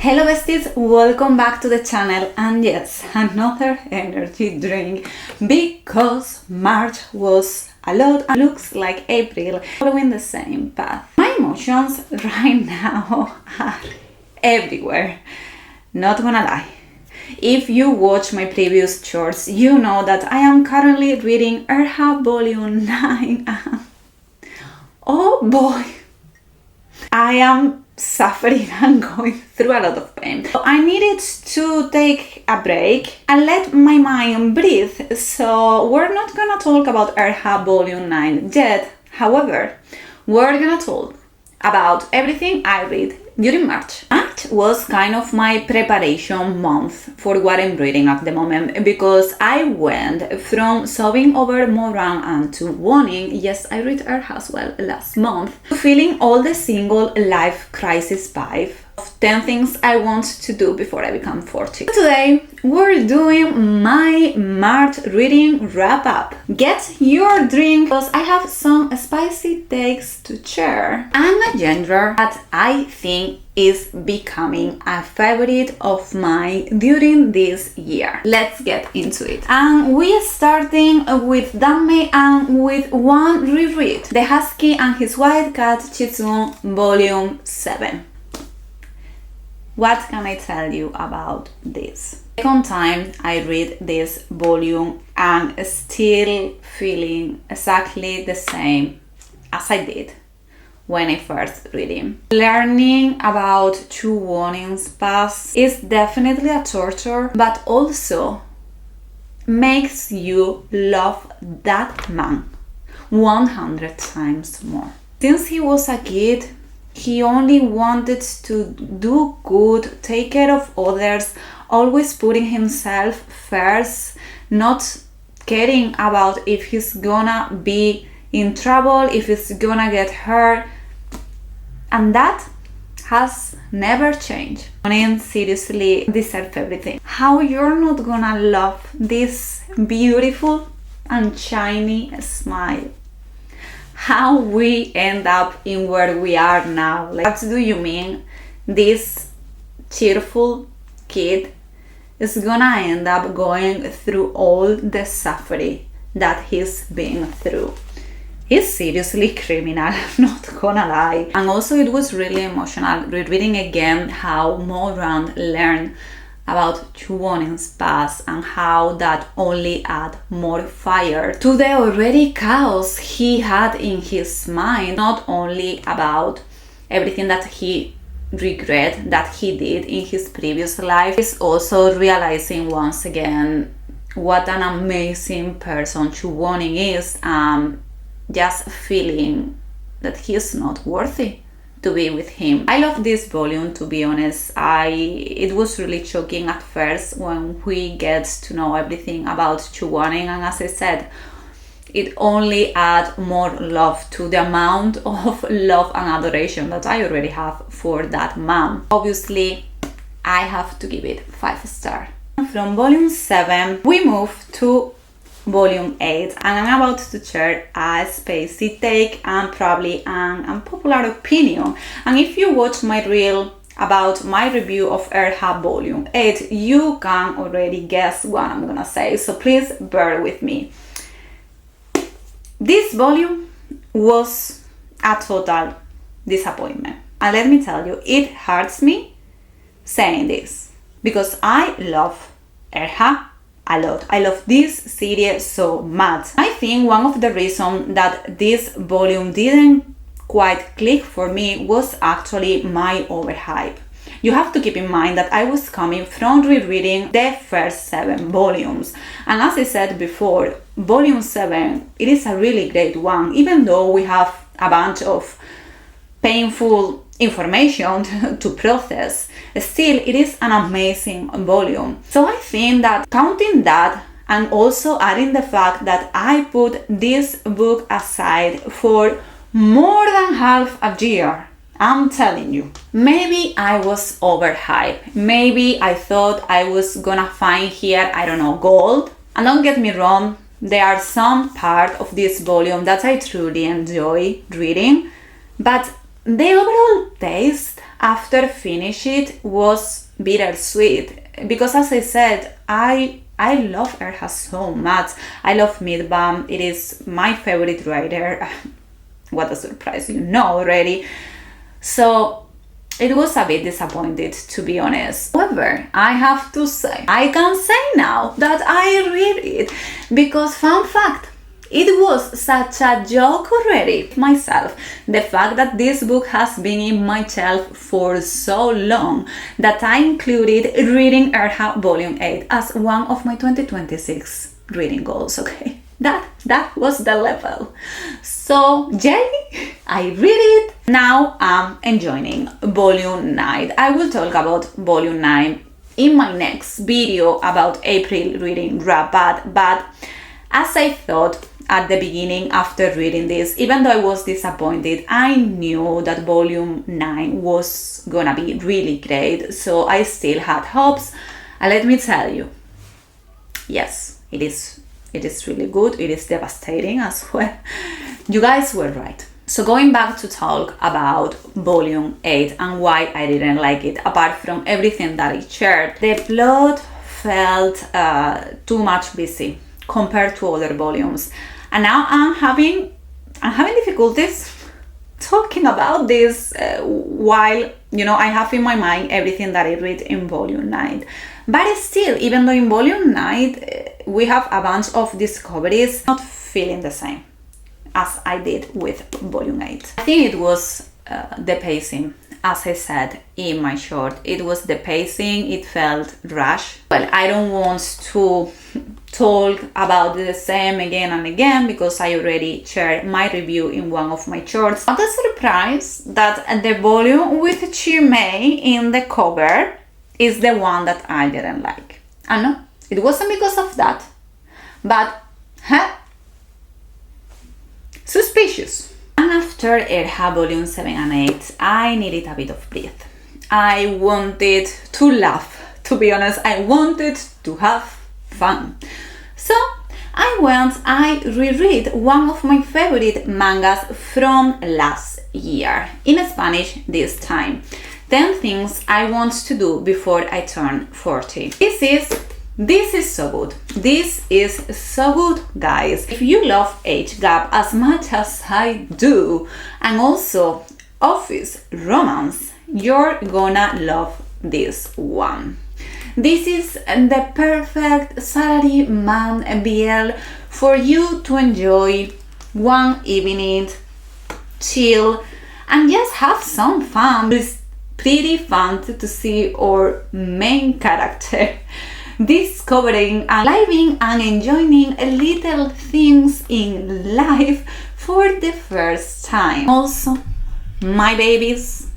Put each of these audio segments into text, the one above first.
Hello besties, welcome back to the channel, and yes, another energy drink because March was a lot and looks like April following the same path. My emotions right now are everywhere, not gonna lie. If you watch my previous shorts, you know that I am currently reading Erha volume 9 and oh boy, I am suffering and going through a lot of pain. So I needed to take a break and let my mind breathe. So we're not gonna talk about Erha volume 9 yet. However, we're gonna talk about everything I read during March. March was kind of my preparation month for what I'm reading at the moment because I went from sobbing over Moran and to wanting, yes, I read Erha as well last month, to feeling all the single life crisis vibe of 10 things I want to do before I become 40. Today, we're doing my March reading wrap up. Get your drink because I have some spicy takes to share and a genre that I think is becoming a favorite of mine during this year. Let's get into it. And we're starting with Danmei and with one reread, The Husky and His White Cat Shizun Volume 7. What can I tell you about this? Second time I read this volume and still feeling exactly the same as I did when I first read it. Learning about 𝘏𝘠𝘏𝘏 past is definitely a torture, but also makes you love that man 100 times more. Since he was a kid, he only wanted to do good, take care of others, always putting himself first, not caring about if he's gonna be in trouble, if he's gonna get hurt. And that has never changed. And seriously deserve everything. How you're not gonna love this beautiful and shiny smile? How we end up in where we are now? Like, what do you mean this cheerful kid is gonna end up going through all the suffering that he's been through? He's seriously criminal, not gonna lie. And also it was really emotional rereading again how Moran learned about 𝘏𝘠𝘏𝘏's past and how that only add more fire to the already chaos he had in his mind. Not only about everything that he regret that he did in his previous life, he's also realizing once again what an amazing person 𝘏𝘠𝘏𝘏 is, just feeling that he's not worthy to be with him. I love this volume, to be honest. It was really shocking at first when we get to know everything about 𝘏𝘠𝘏𝘏, and as I said, it only adds more love to the amount of love and adoration that I already have for that man. Obviously, I have to give it 5 stars. From volume 7, we move to volume 8, and I'm about to share a spicy take and probably an unpopular opinion. And if you watch my reel about my review of Erha volume 8, you can already guess what I'm gonna say, so please bear with me. This volume was a total disappointment, and let me tell you, it hurts me saying this because I love Erha a lot. I love this series so much. I think one of the reasons that this volume didn't quite click for me was actually my overhype. You have to keep in mind that I was coming from rereading the first 7 volumes, and as I said before, volume 7, it is a really great one, even though we have a bunch of painful information to process. Still, it is an amazing volume. So I think that counting that and also adding the fact that I put this book aside for more than half a year, I'm telling you, maybe I was overhyped. Maybe I thought I was gonna find here, I don't know, gold. And don't get me wrong, there are some parts of this volume that I truly enjoy reading, but the overall taste after finish it was bittersweet, because as I said, I love Erha so much. I love 𝘏𝑗. It is my favorite writer. What a surprise, you know already. So it was a bit disappointed, to be honest. However, I have to say, I can say now that I read it, because fun fact, it was such a joke already myself, the fact that this book has been in my shelf for so long that I included reading Erha Volume 8 as one of my 2026 reading goals, okay? That was the level. So, yay, I read it. Now I'm enjoying Volume 9. I will talk about Volume 9 in my next video about April reading wrap-up, but as I thought at the beginning after reading this, even though I was disappointed, I knew that Volume 9 was gonna be really great, so I still had hopes. And let me tell you, yes, it is really good. It is devastating as well. You guys were right. So going back to talk about Volume 8 and why I didn't like it, apart from everything that I shared, the plot felt too much busy compared to other volumes. And now I'm having difficulties talking about this while, you know, I have in my mind everything that I read in Volume 9. But still, even though in Volume 9 we have a bunch of discoveries, not feeling the same as I did with Volume 8. I think it was the pacing. As I said in my short, it was the pacing, it felt rushed. Well, I don't want to talk about the same again and again because I already shared my review in one of my shorts. Not a surprise that the volume with 𝘏𝘏𝘏 in the cover is the one that I didn't like. And no, it wasn't because of that, but suspicious. And after Erha Volume 7 and 8, I needed a bit of breath. I wanted to laugh, to be honest. I wanted to have fun. So I reread one of my favorite mangas from last year, in Spanish this time. 10 things I want to do before I turn 40. This is so good. This is so good, guys. If you love age gap as much as I do, and also office romance, you're gonna love this one. This is the perfect salary man BL for you to enjoy one evening, chill, and just have some fun. It's pretty fun to see our main character discovering and living and enjoying little things in life for the first time. Also, my babies,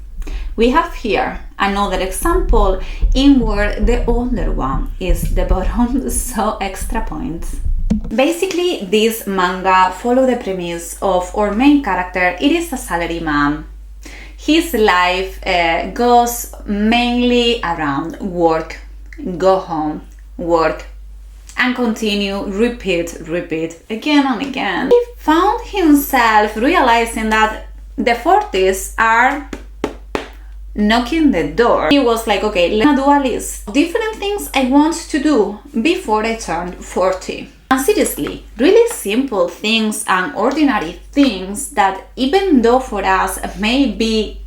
we have here another example in where the older one is the bottom, so extra points. Basically, this manga follows the premise of our main character. It is a salaryman. His life goes mainly around work, go home, work, and continue, repeat again and again. He found himself realizing that the 40s are knocking the door. He was like, okay, let's do a list of different things I want to do before I turn 40. And seriously, really simple things and ordinary things that, even though for us may be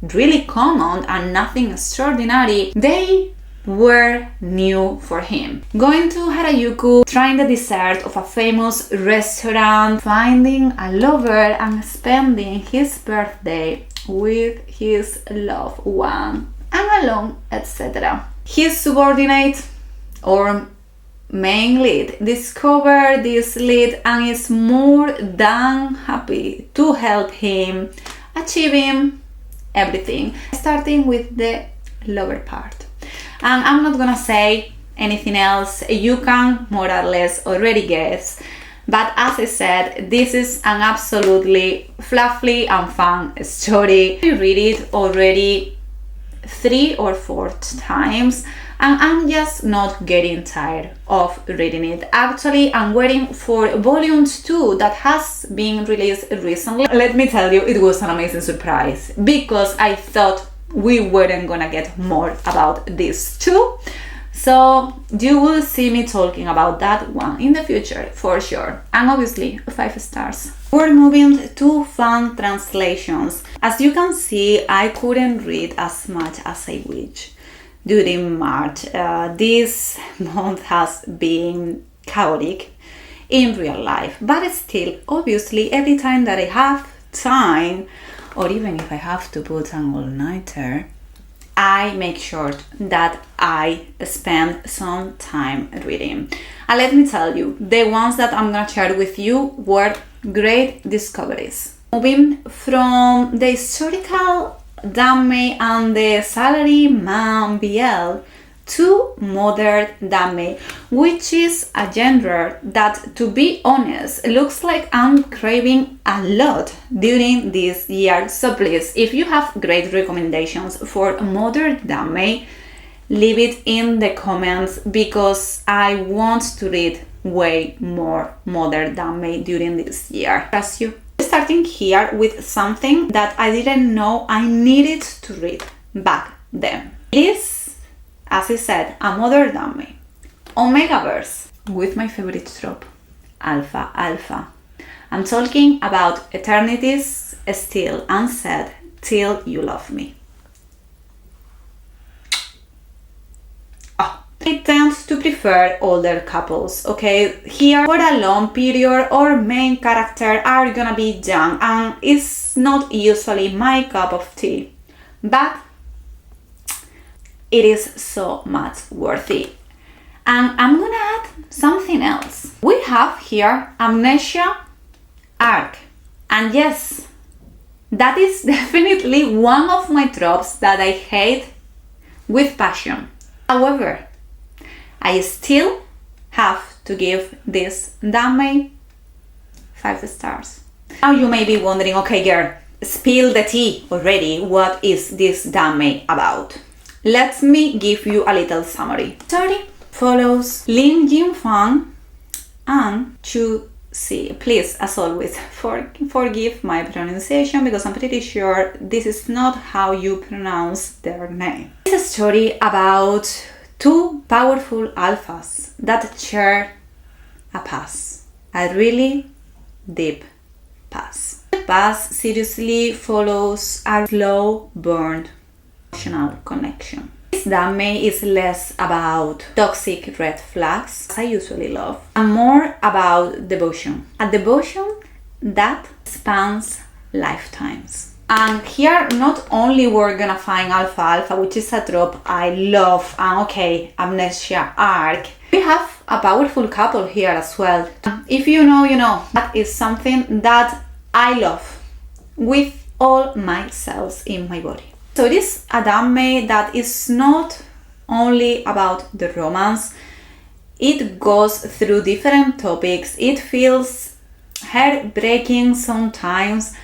really common and nothing extraordinary, they were new for him. Going to Harajuku, trying the dessert of a famous restaurant, finding a lover and spending his birthday with his loved one, and alone, etc. His subordinate or main lead discovered this lead and is more than happy to help him achieving everything, starting with the lover part. And I'm not gonna say anything else, you can more or less already guess, but as I said, this is an absolutely fluffy and fun story. I read it already 3 or 4 times and I'm just not getting tired of reading it. Actually, I'm waiting for Volume 2 that has been released recently. Let me tell you, it was an amazing surprise because I thought we weren't gonna get more about these two. So you will see me talking about that one in the future for sure. And obviously 5 stars. We're moving to fan translations. As you can see, I couldn't read as much as I wish during March. This month has been chaotic in real life, but still, obviously, every time that I have time, or even if I have to put an all-nighter, I make sure that I spend some time reading. And let me tell you, the ones that I'm gonna share with you were great discoveries. Moving from the historical Danmei and the salary man BL to modern Danmei, which is a genre that, to be honest, looks like I'm craving a lot during this year. So please, if you have great recommendations for modern Danmei, leave it in the comments, because I want to read way more modern Danmei during this year. Trust you. Starting here with something that I didn't know I needed to read back then. It is, as I said, a modern Danmei, omegaverse, with my favorite trope, 𝘏𝘢𝘏𝘏. I'm talking about Eternities, still unsaid, till you love me. I tend to prefer older couples, okay? Here, for a long period, our main characters are gonna be young, and it's not usually my cup of tea, but it is so much worth it. And I'm gonna add something else. We have here amnesia arc, and yes, that is definitely one of my tropes that I hate with passion. However, I still have to give this Danmei 5 stars. Now you may be wondering, okay girl, spill the tea already. What is this Danmei about? Let me give you a little summary. Story follows Lin Jinfang and Chu Si. Please, as always, forgive my pronunciation, because I'm pretty sure this is not how you pronounce their name. It's a story about two powerful alphas that share a past, a really deep past. The past seriously follows a slow burn emotional connection. This Danmei is less about toxic red flags, as I usually love, and more about devotion. A devotion that spans lifetimes. And here, not only we're gonna find 𝘏𝘏𝘏, which is a trope I love, and okay, amnesia arc, we have a powerful couple here as well. If you know, you know. That is something that I love with all my cells in my body. So it is a Danmei that is not only about the romance, it goes through different topics, it feels heartbreaking sometimes,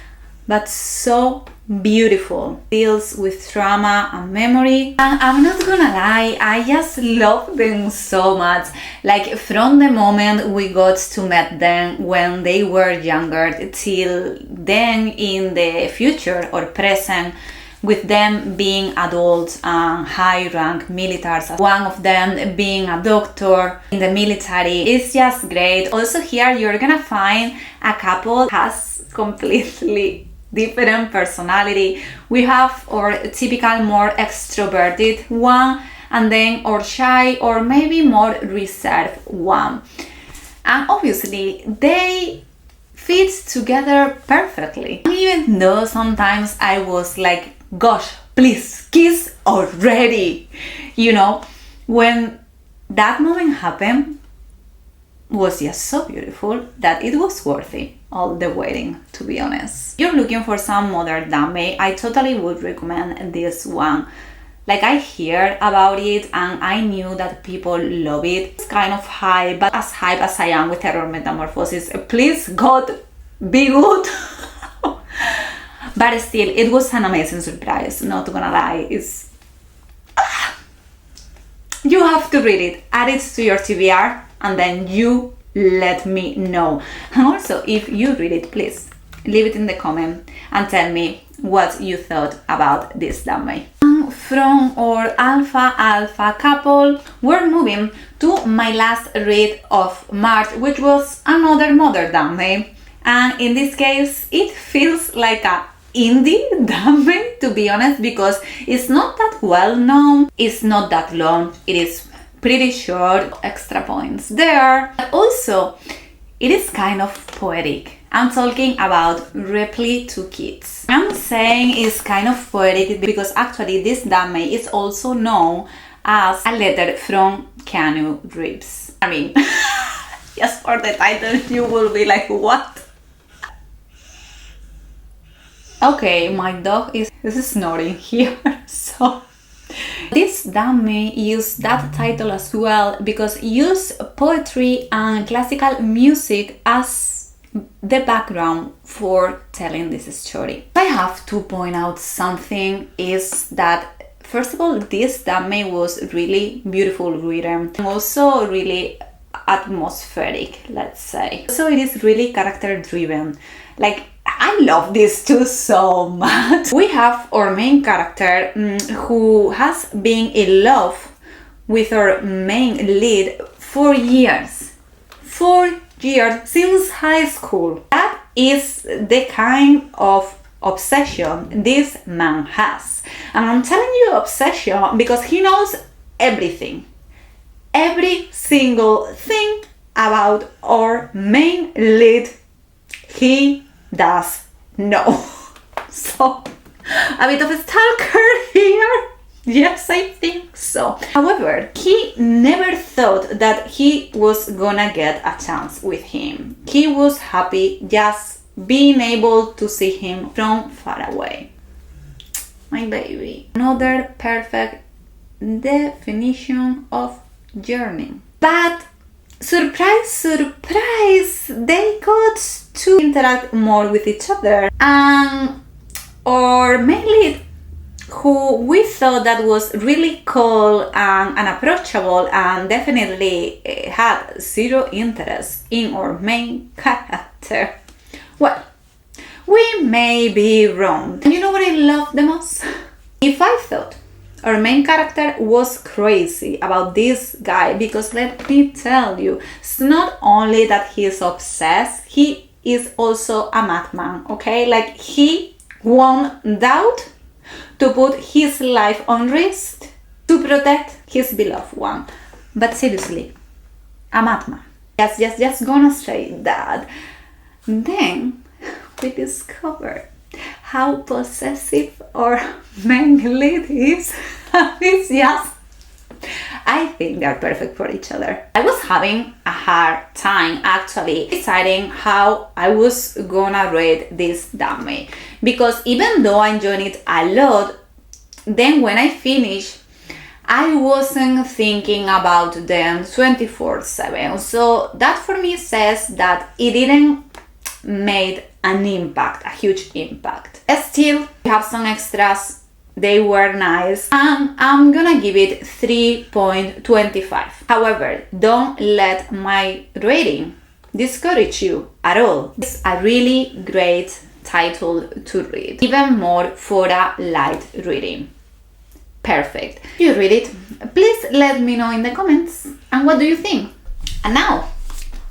but so beautiful. Deals with trauma and memory. And I'm not gonna lie, I just love them so much. Like, from the moment we got to meet them when they were younger till then in the future or present, with them being adults and high-rank militaries, one of them being a doctor in the military. It's just great. Also here you're gonna find a couple has completely different personality. We have our typical more extroverted one, and then our shy or maybe more reserved one. And obviously they fit together perfectly. Even though sometimes I was like, gosh, please kiss already. You know, when that moment happened, was just so beautiful that it was worthy all the waiting, to be honest. If you're looking for some modern Danmei, I totally would recommend this one. Like, I heard about it and I knew that people love it. It's kind of hype, but as hype as I am with Terror Metamorphosis, please God, be good. But still, it was an amazing surprise, not gonna lie. It's you have to read it, add it to your TBR, and then you let me know. And also, if you read it, please leave it in the comment and tell me what you thought about this Danmei. From our alpha couple, we're moving to my last read of March, which was another mother Danmei, and in this case it feels like a indie Danmei, to be honest, because it's not that well known, it's not that long, it is pretty short, extra points there, but also it is kind of poetic. I'm talking about Reply to Keats. I'm saying it's kind of poetic because actually this Danmei is also known as a letter from Keanu Reeves. I mean, just for the title you will be like, what? Okay, my dog is snoring here, so this Danmei used that title as well because it used poetry and classical music as the background for telling this story. If I have to point out something is that, first of all, this Danmei was really beautiful written and also really atmospheric, let's say. So it is really character driven. Like, I love these two so much. We have our main character who has been in love with our main lead for years. 4 years since high school. That is the kind of obsession this man has. And I'm telling you obsession because he knows everything. Every single thing about our main lead, he does know. So, a bit of a stalker here. Yes, I think so. However, he never thought that he was gonna get a chance with him. He was happy just being able to see him from far away. My baby. Another perfect definition of journey. But surprise, surprise, they got to interact more with each other. And our main lead, who we thought that was really cool and unapproachable and definitely had zero interest in our main character. Well, we may be wrong. And you know what I love the most? If I thought our main character was crazy about this guy, because let me tell you, it's not only that he is obsessed, he is also a madman, okay? Like, he won't doubt to put his life on risk to protect his beloved one. But seriously, a madman. Just gonna say that. Then we discovered how possessive our main lead is. It's just, I think they're perfect for each other. I was having a hard time actually deciding how I was gonna rate this Danmei, because even though I enjoyed it a lot, then when I finished, I wasn't thinking about them 24/7. So that for me says that it didn't made an impact, a huge impact. Still, we have some extras. They were nice, and I'm gonna give it 3.25. However, don't let my rating discourage you at all. It's a really great title to read, even more for a light reading. Perfect. If you read it, please let me know in the comments. And what do you think? And now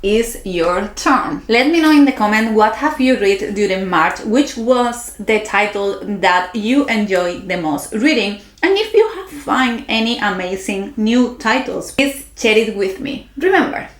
is your turn. Let me know in the comment what have you read during March, which was the title that you enjoyed the most reading, and if you have found any amazing new titles, please share it with me. Remember,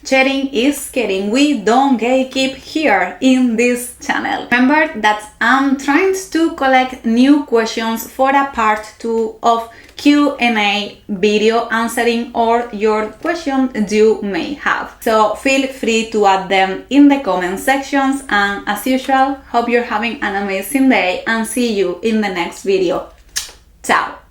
sharing is caring. We don't gatekeep here in this channel. Remember that I'm trying to collect new questions for a part 2 of Q&A video answering all your questions you may have. So feel free to add them in the comment sections, and as usual, hope you're having an amazing day and see you in the next video. Ciao!